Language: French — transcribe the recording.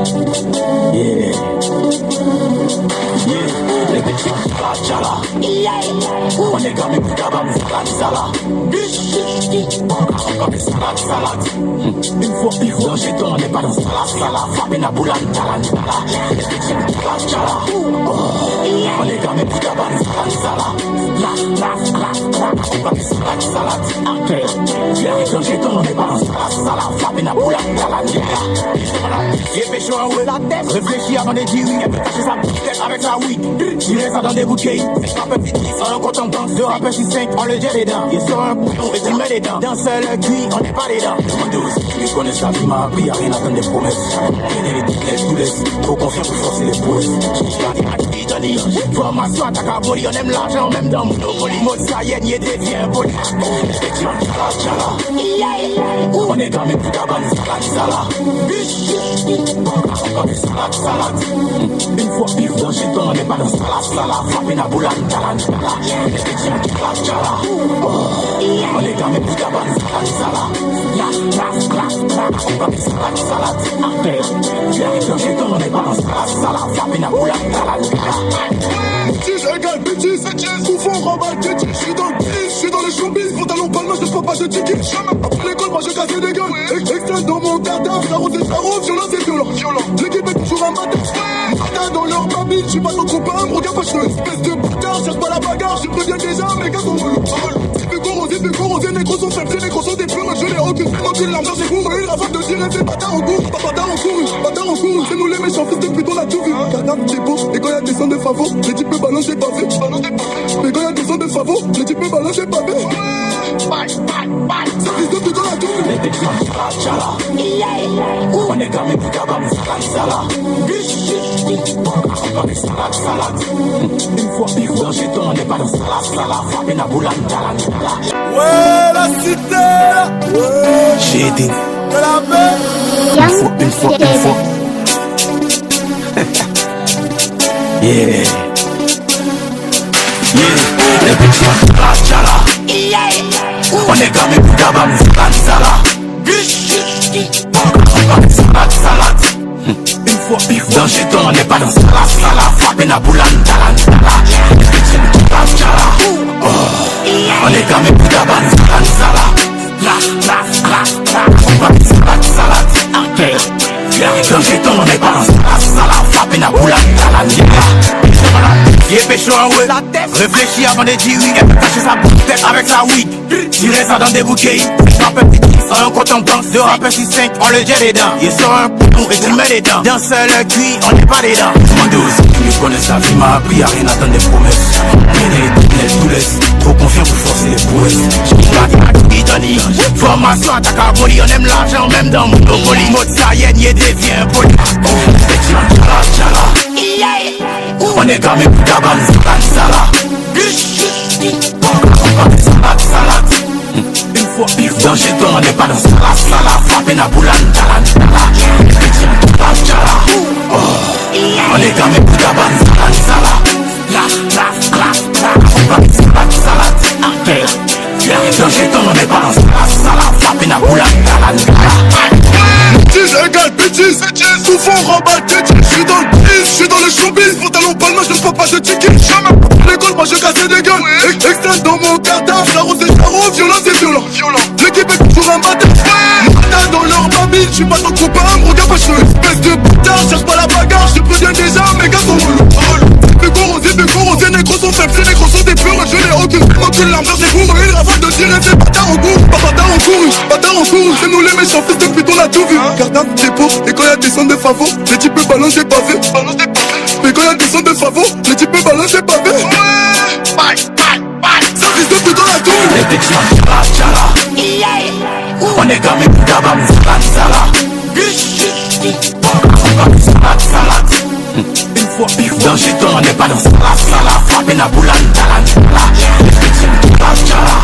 Yeah. Les petits Chala. On est comme une cabane salade. Comme une salade. Une fois pire dans chez toi, on n'est pas dans salade. Frappé na boulane talana. Les petits Chala. On est comme une cabane salade. Comme une salade. Dans chez toi, on n'est pas dans salade. Frappé na boulane talana. J'ai fait chaud en haut la tête. Réfléchis avant de dire oui. Elle peut cacher sa tête avec la weed. Tirer ça dans des bouteilles. C'est un peu petit. Sans un compte en banque. De rappel 6-5. On le jette les dents. Il sort un bouton et tu mets les dents. Dans seul cuit, on n'est pas les dents. Mon douce, tu connais sa vie, m'a appris. Y'a rien à attendre des promesses. Gagner les laisse tout laisse. Trop confiant pour forcer les prouesses. Formation attaque à boli. On aime l'argent même dans Monopoly. Mode saïenne, y est devient poli. On est quand même plus cabane salade. Salade. Une fois pire dans chez toi, on n'est pas dans salade. Frappé na boulane talana. On est quand même plus cabane salade. Dans chez toi, on n'est pas dans salade. Frappé na boulane talana. Bêtise égale bêtise, souvent remballe bêtise. Je suis dans le piste, je suis dans les showbiz. Pantalon palma, je ne prends pas de ticket. Après l'école, moi je casse des gueules. Extrait dans mon cadavre, ça rose et ça rose, violence et violent. L'équipe est toujours un matin. Matin dans leur babine, je suis pas ton copain, me regarde pas, je suis espèce de bâtard. Cherche pas la bagarre, je préviens déjà, mes gars sont relous. C'est plus corrosé, négros sont faibles, ces négros sont des purs. Je n'ai aucune larme, j'ai couru. Avant de dire, c'est bâtard en cours, bâtard en cours. C'est nous les méchants, fils de pute, on a tout vu. Cadavre, c'est beau, et quand y'a des sons de favos, les types peuvent balancer pavé. Mais quand y'a des sons de favos, les types peuvent balancer pavé. C'est fils de pute, on a tout vu. Les petits Chala. On est quand même plus cabane salade. Comme une salade. Une fois pire dans chez toi, on n'est pas dans salade. Frappé na boulane talana. Ouais, la cité. Ouais. J'ai été. De la paix. Une fois. Yeah. Les petits Chala. On est quand même plus cabane salade. Salade. Une fois pire dans chez toi, on n'est pas dans salade. Frappé na boulane talana. Les petits Chala. On est quand même plus cabane salade. Dans chez toi, on n'est pas dans salade. Frappé na boulane talana. J'ai fait chaud en haut la tête. Réfléchis avant de dire oui. Elle peut cacher sa tête avec la weed. Tirer ça dans des bouteilles. C'est un peu petit. Sans un compte en banque. De rappel 6-5. On le jette les dents. Il sort un bouton et tu mets les dents. Dans seul cuit, on n'est pas les dents. Mon douce, tu connais sa vie, m'a appris. Y'a rien à attendre des promesses. Laisse tout laisse. Trop confiant pour forcer les prouesses. Formation attaque à boli. On aime l'argent même dans Monopoly. Mode saïenne, y est devient poli. On est quand même plus cabane salade. Une fois pire dans chez toi, on n'est pas dans salade. Frappé na boulane talana. Les petits Chala. On est quand même plus cabane salade. Dans chez toi, on n'est pas dans salade. Frappé na boulane talana. Bêtise égale bêtise, souvent remballe bêtise. Je suis dans le piste, je suis dans les showbiz. Pantalon palma, je ne prends pas de ticket. Après l'école, moi je casse des gueules. Extrait dans mon cadavre, ça rose et ça rose, violence et violent. L'équipe est toujours un matin. Matin dans leur babine, je suis pas ton copain, me regarde pas, je suis espèce de bâtard. Cherche pas la bagarre, je préviens déjà, mes gars sont relous. C'est plus corrosé, négros sont faibles, ces négros sont des purs. Je n'ai aucune larme, j'ai couru. Avant de dire, c'est bâtard en cours, bâtard en cours. C'est nous les méchants, fils de pute, on a tout vu. Cadavre, c'est beau, et quand y'a des sons de favos, les types peuvent balancer pavé. Mais quand y'a des sons de favos, les types peuvent balancer pavé. Ça fils de pute, on a tout vu. Les petits Chala. On est quand même plus cabane salade. Une fois pire dans chez toi, on n'est pas dans salade. Frappé na boulane talana. Les petits Chala.